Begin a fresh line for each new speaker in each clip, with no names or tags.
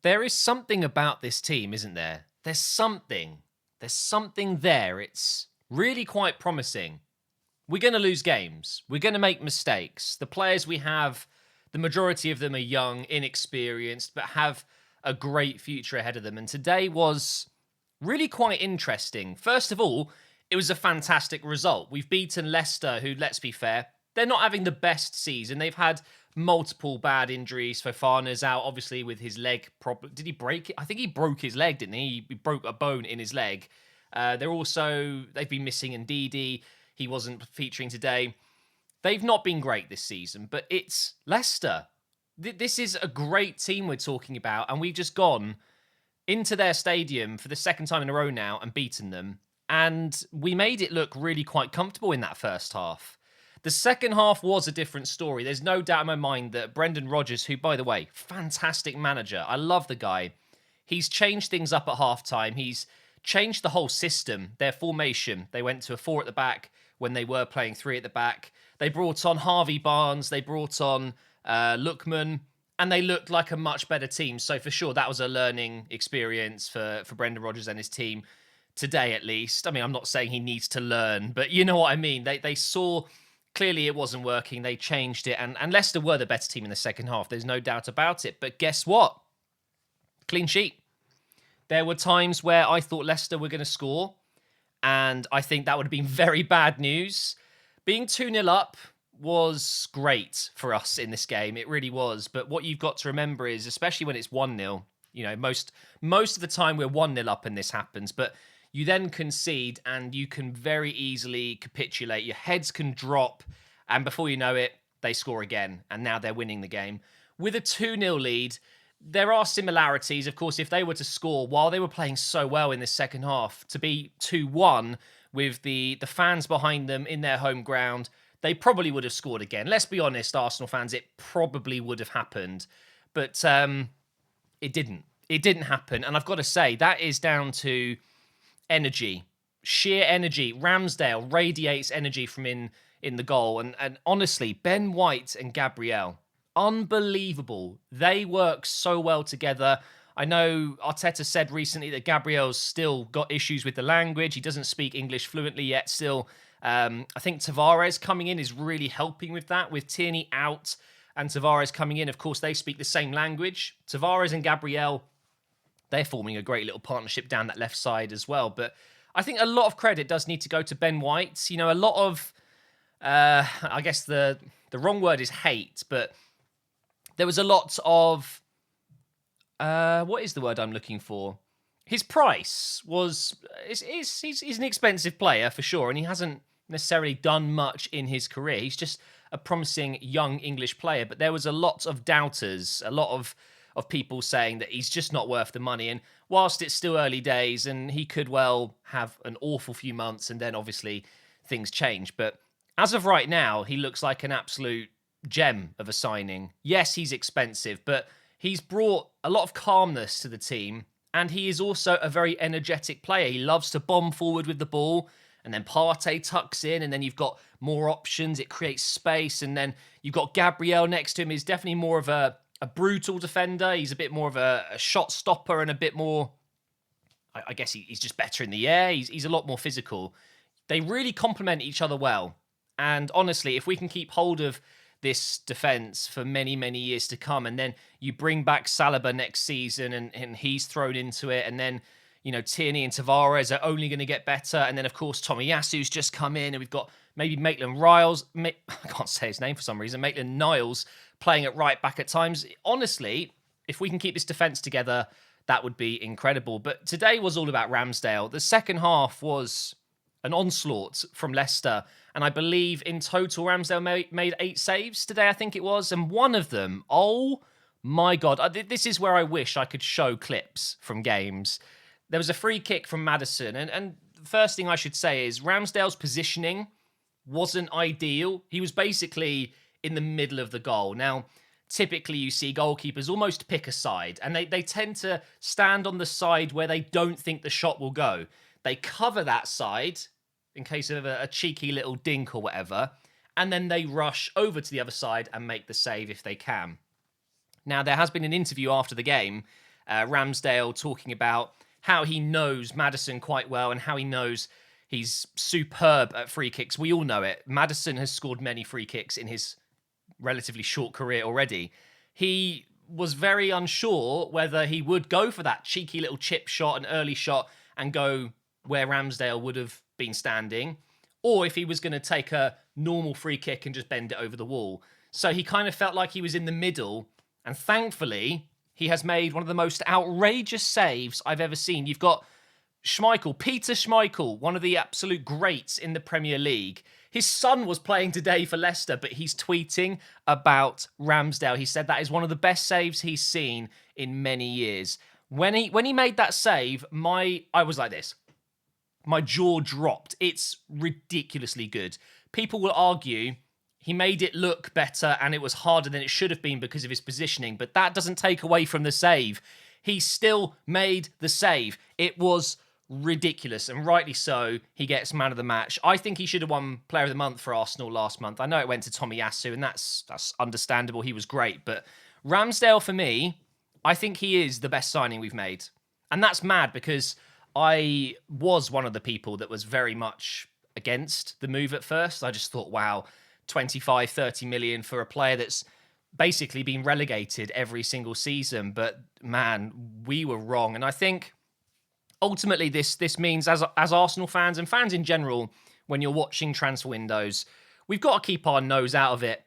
There is something about this team, isn't there? There's something. There's something there. It's really quite promising. We're going to lose games. We're going to make mistakes. The players we have, the majority of them are young, inexperienced, but have a great future ahead of them. And today was really quite interesting. First of all, it was a fantastic result. We've beaten Leicester, who, let's be fair, they're not having the best season. They've had multiple bad injuries. Fofana's out, obviously, with his leg problem. Did he break it? I think he broke his leg, didn't he? He broke a bone in his leg. They've been missing Ndidi. He wasn't featuring today. They've not been great this season, but it's Leicester. This is a great team we're talking about, and we've just gone into their stadium for the second time in a row now and beaten them. And we made it look really quite comfortable in that first half. The second half was a different story. There's no doubt in my mind that Brendan Rodgers, who, by the way, fantastic manager. I love the guy. He's changed things up at halftime. He's changed the whole system, their formation. They went to a 4 at the back when they were playing 3 at the back. They brought on Harvey Barnes. They brought on Lookman. And they looked like a much better team. So for sure, that was a learning experience for Brendan Rodgers and his team today, at least. I mean, I'm not saying he needs to learn, but you know what I mean. They saw clearly it wasn't working. They changed it. And Leicester were the better team in the second half. There's no doubt about it. But guess what? Clean sheet. There were times where I thought Leicester were going to score. And I think that would have been very bad news. Being 2-0 up was great for us in this game. It really was. But what you've got to remember is, especially when it's 1-0, you know, most of the time we're 1-0 up and this happens. But you then concede and you can very easily capitulate. Your heads can drop. And before you know it, they score again. And now they're winning the game. With a 2-0 lead, there are similarities. Of course, if they were to score while they were playing so well in this second half, to be 2-1 with the fans behind them in their home ground, they probably would have scored again. Let's be honest, Arsenal fans, it probably would have happened. But it didn't. It didn't happen. And I've got to say, that is down to energy. Sheer energy. Ramsdale radiates energy from in the goal. And honestly, Ben White and Gabriel, unbelievable. They work so well together. I know Arteta said recently that Gabriel's still got issues with the language. He doesn't speak English fluently yet still. I think Tavares coming in is really helping with that. With Tierney out and Tavares coming in, of course, they speak the same language. Tavares and Gabriel, they're forming a great little partnership down that left side as well. But I think a lot of credit does need to go to Ben White. You know, a lot of, I guess the wrong word is hate, but there was a lot of, what is the word I'm looking for? His price was, he's an expensive player for sure, and he hasn't necessarily done much in his career. He's just a promising young English player, but there was a lot of doubters, a lot of people saying that he's just not worth the money. And whilst it's still early days and he could well have an awful few months and then obviously things change, but as of right now, he looks like an absolute gem of a signing. Yes, he's expensive, but he's brought a lot of calmness to the team, and he is also a very energetic player. He loves to bomb forward with the ball, and then Partey tucks in, and then you've got more options. It creates space, and then you've got Gabriel next to him. He's definitely more of a brutal defender. He's a bit more of a shot stopper and a bit more, I guess he's just better in the air. He's a lot more physical. They really complement each other well. And honestly, if we can keep hold of this defence for many, many years to come, and then you bring back Saliba next season and he's thrown into it, and then, you know, Tierney and Tavares are only going to get better, and then, of course, Tomiyasu's just come in, and we've got maybe Maitland-Niles, I can't say his name for some reason, Maitland-Niles playing at right back at times. Honestly, if we can keep this defence together, that would be incredible. But today was all about Ramsdale. The second half was an onslaught from Leicester, and I believe in total Ramsdale made 8 saves today, I think it was, and one of them, oh my God, this is where I wish I could show clips from games. There was a free kick from Maddison, and the first thing I should say is Ramsdale's positioning wasn't ideal. He was basically in the middle of the goal. Now, typically you see goalkeepers almost pick a side, and they tend to stand on the side where they don't think the shot will go. They cover that side in case of a cheeky little dink or whatever, and then they rush over to the other side and make the save if they can. Now, there has been an interview after the game, Ramsdale talking about how he knows Maddison quite well and how he knows he's superb at free kicks. We all know it. Maddison has scored many free kicks in his relatively short career already. He was very unsure whether he would go for that cheeky little chip shot, an early shot, and go where Ramsdale would have been standing, or if he was going to take a normal free kick and just bend it over the wall. So he kind of felt like he was in the middle, and thankfully, he has made one of the most outrageous saves I've ever seen. You've got Schmeichel, Peter Schmeichel, one of the absolute greats in the Premier League. His son was playing today for Leicester, but he's tweeting about Ramsdale. He said that is one of the best saves he's seen in many years. When he made that save, I was like this. My jaw dropped. It's ridiculously good. People will argue he made it look better and it was harder than it should have been because of his positioning, but that doesn't take away from the save. He still made the save. It was ridiculous, and rightly so. He gets man of the match. I think he should have won player of the month for Arsenal last month. I know it went to Tomiyasu, and that's understandable. He was great, but Ramsdale, for me, I think he is the best signing we've made. And that's mad because I was one of the people that was very much against the move at first. I just thought, wow, 25, 30 million for a player that's basically been relegated every single season. But man, we were wrong. And I think ultimately this means as Arsenal fans and fans in general, when you're watching transfer windows, we've got to keep our nose out of it.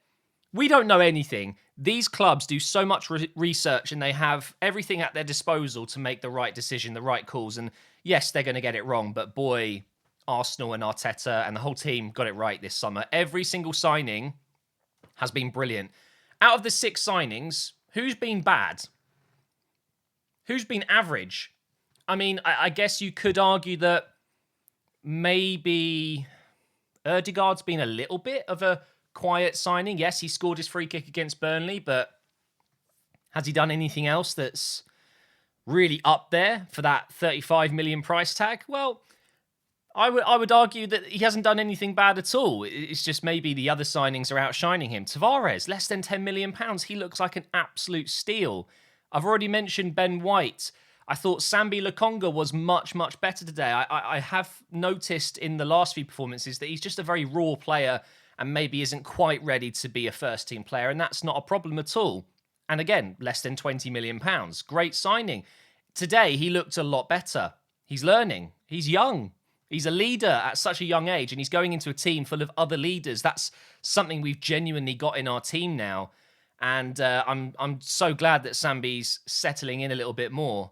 We don't know anything. These clubs do so much research and they have everything at their disposal to make the right decision, the right calls. And yes, they're going to get it wrong, but boy, Arsenal and Arteta and the whole team got it right this summer. Every single signing has been brilliant. Out of the 6 signings, who's been bad? Who's been average? I mean, I guess you could argue that maybe Ødegaard's been a little bit of a quiet signing. Yes, he scored his free kick against Burnley, but has he done anything else that's really up there for that 35 million price tag? Well, I would argue that he hasn't done anything bad at all. It's just maybe the other signings are outshining him. Tavares, less than £10 million. He looks like an absolute steal. I've already mentioned Ben White. I thought Sambi Lokonga was much, much better today. I have noticed in the last few performances that he's just a very raw player and maybe isn't quite ready to be a first-team player, and that's not a problem at all. And again, less than £20 million. Great signing. Today, he looked a lot better. He's learning. He's young. He's a leader at such a young age, and he's going into a team full of other leaders. That's something we've genuinely got in our team now. And I'm so glad that Sambi's settling in a little bit more.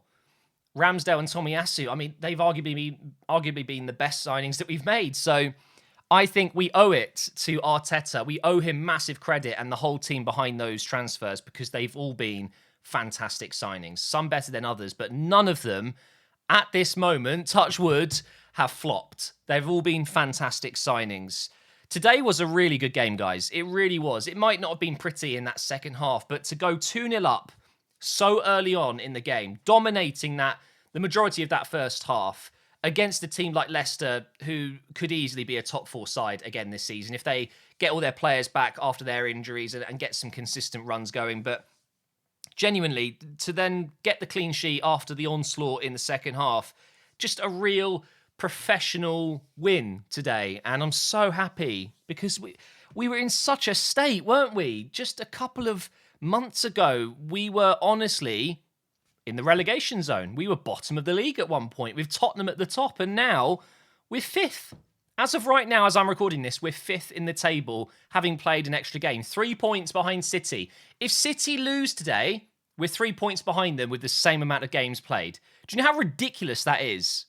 Ramsdale and Tomiyasu, I mean, they've arguably been the best signings that we've made. So I think we owe it to Arteta. We owe him massive credit and the whole team behind those transfers because they've all been fantastic signings. Some better than others, but none of them at this moment, touch wood, have flopped. They've all been fantastic signings. Today was a really good game, guys. It really was. It might not have been pretty in that second half, but to go 2-0 up so early on in the game, dominating the majority of that first half against a team like Leicester, who could easily be a top 4 side again this season if they get all their players back after their injuries and get some consistent runs going. But genuinely, to then get the clean sheet after the onslaught in the second half, just a real professional win today. And I'm so happy because we were in such a state, weren't we? Just a couple of months ago, we were honestly in the relegation zone. We were bottom of the league at one point with Tottenham at the top, and now we're 5th. As of right now, as I'm recording this, we're 5th in the table, having played an extra game. 3 points behind City. If City lose today, we're 3 points behind them with the same amount of games played. Do you know how ridiculous that is?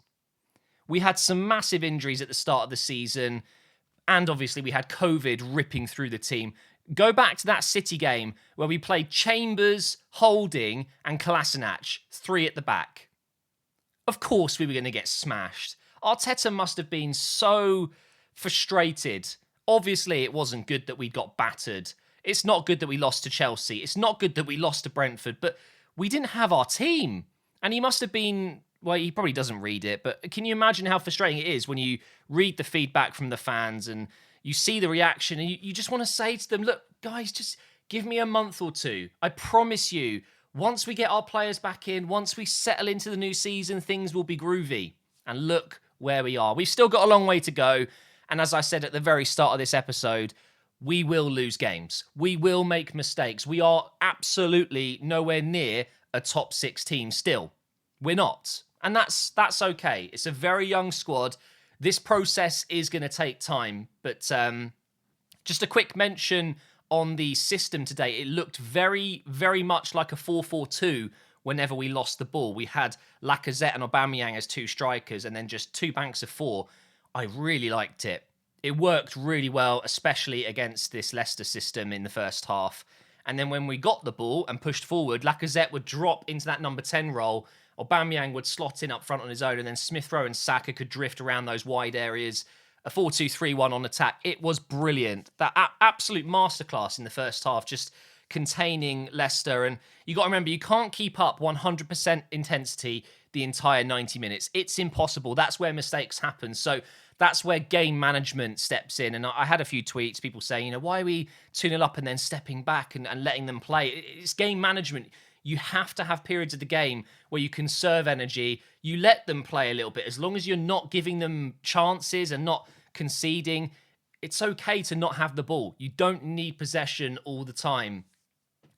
We had some massive injuries at the start of the season, and obviously we had COVID ripping through the team. Go back to that City game where we played Chambers, Holding, and Kolasinac, 3 at the back. Of course we were going to get smashed. Arteta must have been so frustrated. Obviously, it wasn't good that we got battered. It's not good that we lost to Chelsea. It's not good that we lost to Brentford, but we didn't have our team. And he must have been, well, he probably doesn't read it, but can you imagine how frustrating it is when you read the feedback from the fans and you see the reaction and you just want to say to them, look, guys, just give me a month or two. I promise you, once we get our players back in, once we settle into the new season, things will be groovy. And look where we are. We've still got a long way to go. And as I said at the very start of this episode, we will lose games. We will make mistakes. We are absolutely nowhere near a top 6 team still. We're not. And that's okay. It's a very young squad. This process is going to take time. But just a quick mention on the system today. It looked very, very much like a 4-4-2 whenever we lost the ball. We had Lacazette and Aubameyang as 2 strikers and then just 2 banks of 4. I really liked it. It worked really well, especially against this Leicester system in the first half. And then when we got the ball and pushed forward, Lacazette would drop into that number 10 role. Aubameyang would slot in up front on his own, and then Smith Rowe and Saka could drift around those wide areas. A 4-2-3-1 on attack. It was brilliant. That absolute masterclass in the first half, just containing Leicester. And you got to remember, you can't keep up 100% intensity the entire 90 minutes. It's impossible. That's where mistakes happen. So that's where game management steps in. And I had a few tweets, people saying, why are we 2-0 up and then stepping back and letting them play? It's game management. You have to have periods of the game where you conserve energy. You let them play a little bit. As long as you're not giving them chances and not conceding, it's okay to not have the ball. You don't need possession all the time.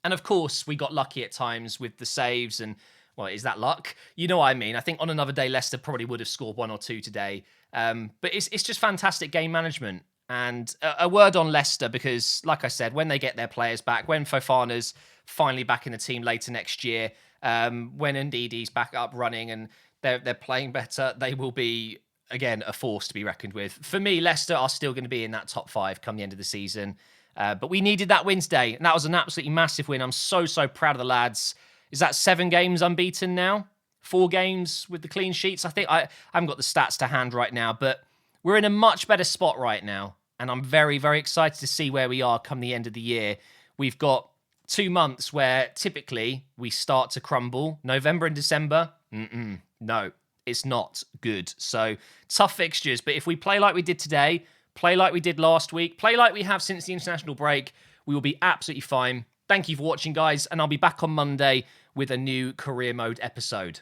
And of course, we got lucky at times with the saves and, well, is that luck? You know what I mean? I think on another day, Leicester probably would have scored 1 or 2 today. But it's just fantastic game management. And a word on Leicester, because like I said, when they get their players back, when Fofana's finally back in the team later next year, when indeed he's back up running and they're playing better, they will be, again, a force to be reckoned with. For me, Leicester are still going to be in that top 5 come the end of the season. But we needed that win today, and that was an absolutely massive win. I'm so proud of the lads. Is that 7 games unbeaten now? 4 games with the clean sheets? I think I haven't got the stats to hand right now, but we're in a much better spot right now. And I'm very, very excited to see where we are come the end of the year. We've got 2 months where typically we start to crumble. November and December, no, it's not good. So tough fixtures. But if we play like we did today, play like we did last week, play like we have since the international break, we will be absolutely fine. Thank you for watching, guys. And I'll be back on Monday with a new career mode episode.